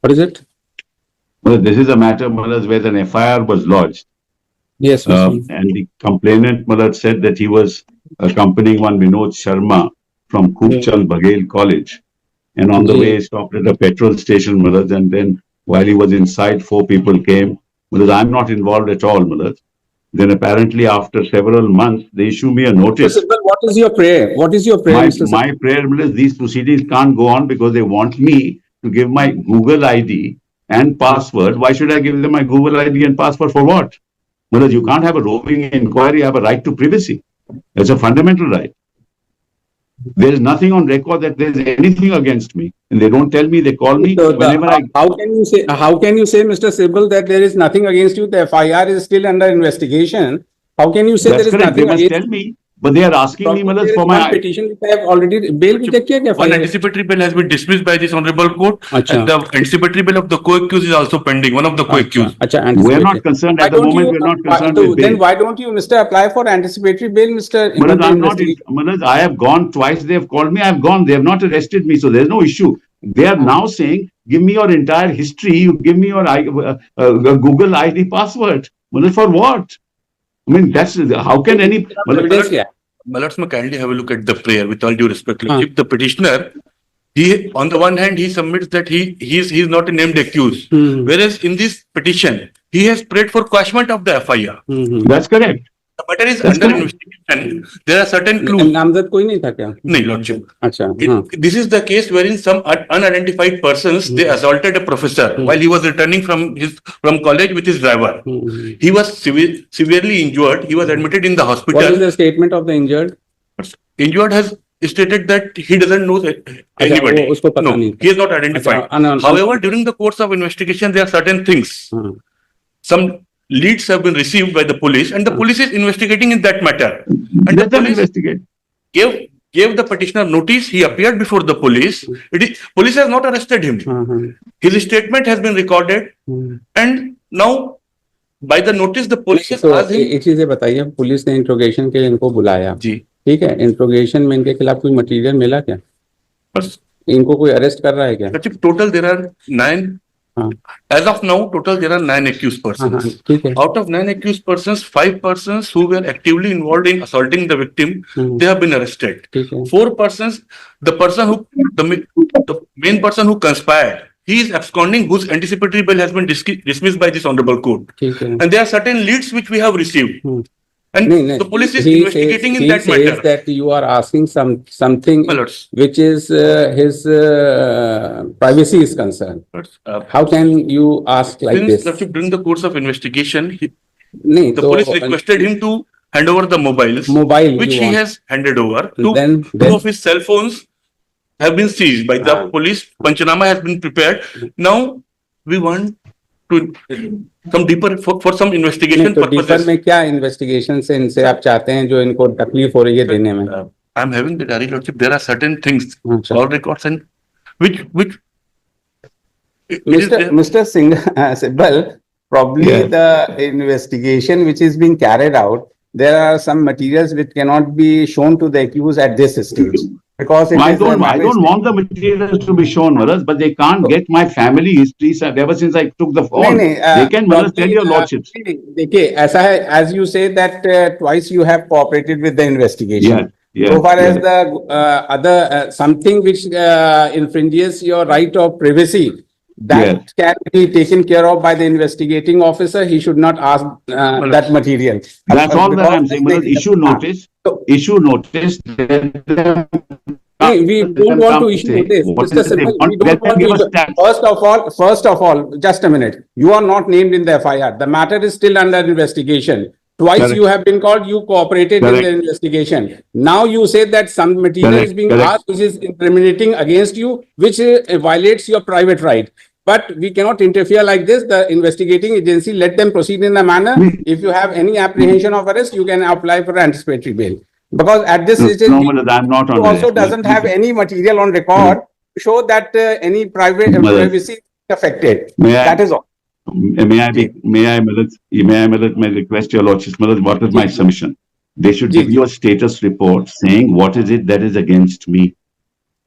What is it? Well, this is a matter, Malad, where an FIR was lodged. Yes. And the complainant, Malad, said that he was accompanying one Vinod Sharma from Khubchand Baghel College. And on the way, he stopped at a petrol station, Malad, and then while he was inside, 4 people came. Malad, I'm not involved at all, Malad. Then apparently after several months, they issue me a notice. Mr. Sibbal, what is your prayer? What is your prayer, Mr. Sibbal? My prayer, Malad, these proceedings can't go on because they want me to give my Google ID and password. Why should I give them my Google ID and password for what? Well, you can't have a roving inquiry, you have a right to privacy. It's a fundamental right. There is nothing on record that there is anything against me. And they don't tell me, they call me So whenever how can you say, Mr. Sibbal, that there is nothing against you? The FIR is still under investigation. How can you say That's there is correct. nothing They must against tell me. But they are asking me, Malad, for my petition which I have already bail one anticipatory bail has been dismissed by this honorable court. And the anticipatory bail of the co-accused is also pending. One of the co-accused. We are not concerned at the moment. We are not concerned with bail. Then why don't you, Mr., apply for anticipatory bail, Mr. Malad, I'm not. Malad, I have gone twice. They have called me. I have gone. They have not arrested me. So there is no issue. They are now saying, give me your entire history. You give me your Google ID password. Malad, for what? I mean, that's how can any. Malad, kindly have a look at the prayer with all due respect. If the petitioner, he on the one hand, he submits that he is not a named accused. Whereas in this petition, he has prayed for quashment of the FIR. That's correct. The matter is under investigation. There are certain clues. नामजद कोई नहीं था क्या? नहीं, Lordship. अच्छा. This is the case wherein some unidentified persons they assaulted a professor while he was returning from college with his driver. He was severely injured. He was admitted in the hospital. What is the statement of the injured? Injured has stated that he doesn't know anybody. No, he is not identified. However, during the course of investigation, there are certain things. Some leads have been received by the police, and the police is investigating in that matter. And let them investigate. Gave the petitioner notice. He appeared before the police. Police has not arrested him. His statement has been recorded, and now by the notice the police has asked him. एक चीज़ बताइए, police ने interrogation के लिए इनको बुलाया जी, ठीक है, interrogation में इनके खिलाफ कोई मटेरियल मिला क्या? बस इनको कोई अरेस्ट कर रहा है क्या? Total there are 9. As of now, total there are 9 accused persons. Out of 9 accused persons, 5 persons who were actively involved in assaulting the victim, they have been arrested. 4 persons, the main person who conspired, he is absconding, whose anticipatory bail has been dismissed by this honorable court. And there are certain leads which we have received. And the police is investigating in that matter. He says that you are asking something which is his privacy is concerned. How can you ask like this? During the course of investigation, the police requested him to hand over the mobiles, which he has handed over. Two of his cell phones have been seized by the police. Panchanama has been prepared. Now we want to some deeper for some investigation purposes. Deeper में क्या investigation से इनसे आप चाहते हैं जो इनको तकलीफ हो रही है देने में? I am having the diary, Lordship. There are certain things, all records, and which Mr. Sibbal, probably the investigation which is being carried out, there are some materials which cannot be shown to the accused at this stage. Because I don't want the materials to be shown, Maharaj, but they can't get my family history ever since I took the phone. They can, Maharaj, tell your lordships. Okay, as you say that twice you have cooperated with the investigation. So far as the other something which infringes your right of privacy, that can be taken care of by the investigating officer. He should not ask that material. That's all that I'm saying. Issue notice. Issue notice. We don't want to issue notice. Mr. Sibbal, we don't want to issue. First of all, just a minute. You are not named in the FIR. The matter is still under investigation. Twice you have been called, you cooperated in the investigation. Now you say that some material is being asked which is incriminating against you, which violates your private right. But we cannot interfere like this. The investigating agency, let them proceed in a manner. If you have any apprehension of arrest, you can apply for anticipatory bail. Because at this stage, he also doesn't have any material on record to show that any privacy is affected. That is all. May I request your lordship, what is my submission? They should give you a status report saying what is it that is against me.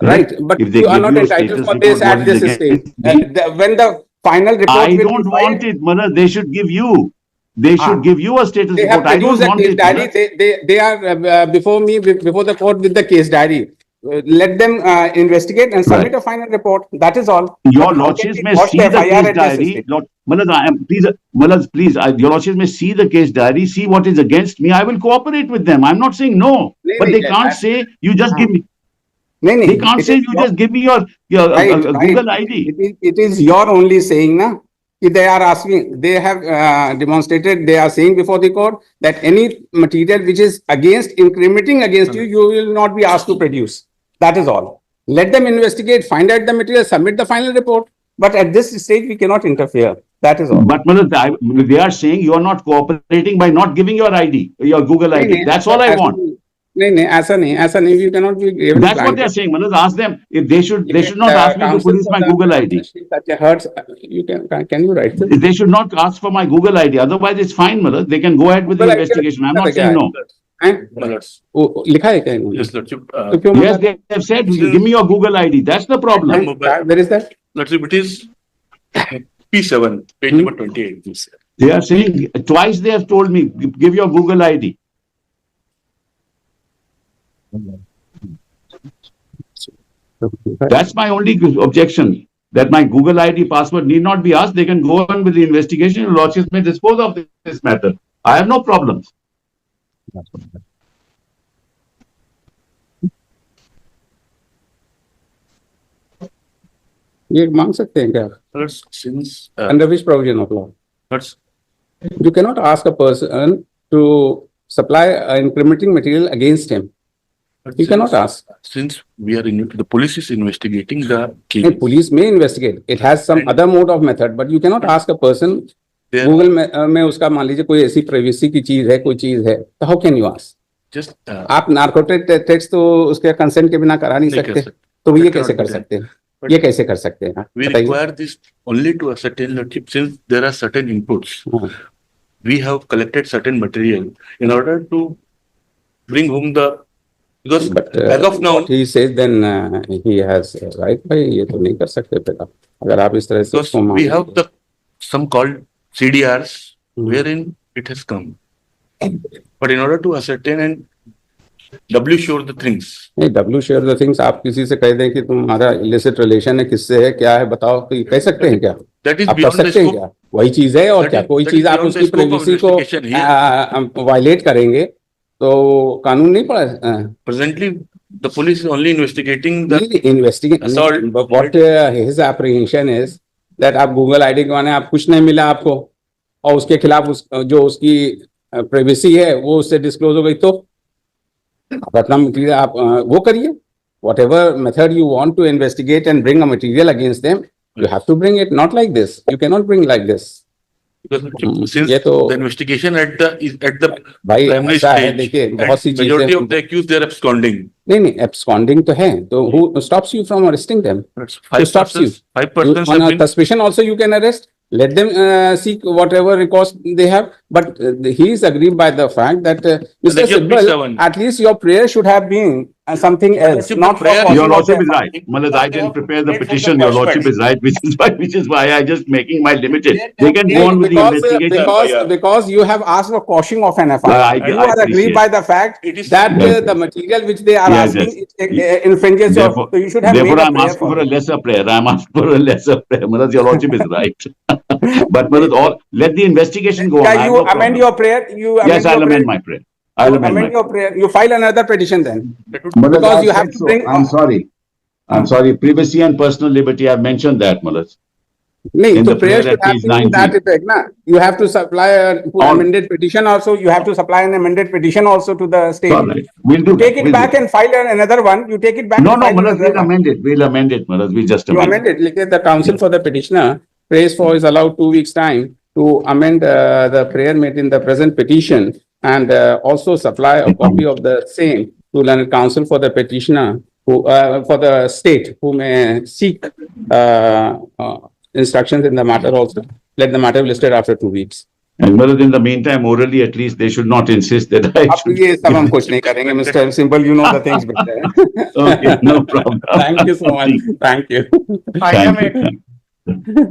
Right, but If they you are give not you a entitled status for report, this what at is this against stage. me, When the final report I will be don't want filed, it, Manoj. They should give you. They should give you a status they have report. I don't produced a want case it, diary. Manoj. They are before me, before the court with the case diary. Let them investigate and submit Right. a final report. That is all. Your But how can lordships we may quash see the the FIR case at this diary. stage? Manoj, please, your lordships may see the case diary, see what is against me. I will cooperate with them. I'm not saying no, नहीं, but नहीं, they can't say you just give me. नहीं, They नहीं, can't it say is you your, just give me your right, Google right. ID. It is your only saying, na? If they are asking, they have demonstrated, they are saying before the court that any material which is against, incriminating against you, you will not be asked to produce. That is all. Let them investigate, find out the material, submit the final report. But at this stage, we cannot interfere. That is all. But Manoj, they are saying you are not cooperating by not giving your ID, your Google नहीं, ID. नहीं, That's all I want. नहीं, ऐसा नहीं, you cannot be given That's what they are blanket. saying. Manoj, ask them if they should not ask me to Counsel produce for my the Google ID. such a hurts, you can you write this? They should not ask for my Google ID. Otherwise, it's fine, Manoj. They can go ahead with the Google ID investigation. I'm not क्या saying है? no. हैं? लिखा है क्या इन्होंने? Yes, Lordship. तो क्यों Yes, मना they have said, give me your Google ID. That's the problem. Where is that? Lordship, it is P7, page number 28. Please. They are saying twice they have told me, give your Google ID. That's my only objection. That my Google ID password need not be asked. They can go on with the investigation. Your lordships may dispose of this matter. I have no problems. ये मांग सकते हैं क्या? Lords, since Under which provision of law? Lords, You cannot ask a person to supply incriminating material against him. You cannot ask. Since we are in, the police is investigating the case. And police may investigate. It has some other mode of method, but you cannot ask a person. There- Google में उसका मान लीजिए कोई ऐसी privacy की चीज है, कोई चीज है, तो how can you ask? Just आप नार्कोटिक टेस्ट तो उसके कंसेंट के बिना करा नहीं नहीं कर सकते, सकते। तो ये That कैसे cannot कर be सकते हैं? But ये कैसे कर सकते हैं? we बताइए। require this only to ascertain, Lordship, since there are certain inputs. हाँ। We have collected certain material in order to bring home the, because But as of now, what he says, then he has right भाई ये तो नहीं कर सकते फिर आप अगर आप इस तरह से because उसको we मांगेंगे। have the some called CDRs wherein it has come. But in order to ascertain and W sure the things. नहीं W share the things आप किसी से कह दें कि तुम्हारा illicit relation है किससे है क्या है बताओ तो ये कह सकते हैं क्या? That is आप कर beyond the सकते हैं scope. क्या? वही चीज है और That क्या is- कोई that चीज is आप beyond the उसकी scope of privacy को investigation here. वायलेट करेंगे तो कानून नहीं पड़ा। Presently, the police is only investigating the investigate assault. What his apprehension is that आप गूगल आईडी के माने आप कुछ नहीं मिला आपको और उसके खिलाफ जो उसकी प्राइवेसी है वो उससे डिस्क्लोज हो गई तो आप अपना मटेरियल आप वो करिए whatever method you want to investigate and bring a material against them you have to bring it not like this you cannot bring like this because since ये तो the investigation at the भाई primary ऐसा है stage, देखिए and बहुत सी majority चीजें of the accused they are absconding. नहीं absconding तो है तो who stops you from arresting them That's who stops you 5% on have a been suspicion also you can arrest let them seek whatever recourse they have but he is aggrieved by the fact that Mr. Like your Sibbal, P7. at least your prayer should have been something else Lordship, not the prayer- for Your causing of lordship the is right. fight. Manoj, I didn't prepare the Wait for the petition. Your lordship punishment. is right, which is why I just making my limited. They can go on with the investigation. because you have asked for quashing of an FIR. I You are aggrieved appreciate. by the fact It is- that Yes. the material which they are Yes, asking yes. infringes your, Therefore, so you should have therefore made a I'm prayer asking for for a it. lesser prayer. I'm asking for a lesser prayer. Manoj, your lordship is right. But Manoj, let the investigation go on. I Can have you no amend problem. your prayer? You amend Yes, your I'll prayer. amend my prayer. I'll You amend my amend your prayer. You file another petition then. Manoj, because I you have said to so. bring- I'm sorry. I'm sorry. Privacy and personal liberty. I've mentioned that, Manoj. No, In so the prayer prayer should at have page been in that 19. effect, na? You have to supply an All- amended petition also. You have to supply an amended petition also to the state. All right. We'll do You take that. it We'll back do and file another one. You take it back that. No, and no, file Manoj, another we'll one. amend it. We'll amend it, Manoj. We just You amend it. amend it. The counsel for the petitioner prays for is allowed 2 weeks time to amend the prayer made in the present petition and also supply a copy of the same to learned counsel for the petitioner who for the state who may seek instructions in the matter also. Let the matter be listed after 2 weeks. And Manoj, in the meantime, orally at least they should not insist that I अब should. ये सब हम कुछ नहीं करेंगे, Mr. Sibbal, you know the things better. Okay, no problem. Thank you so much. Thank you. Thank you.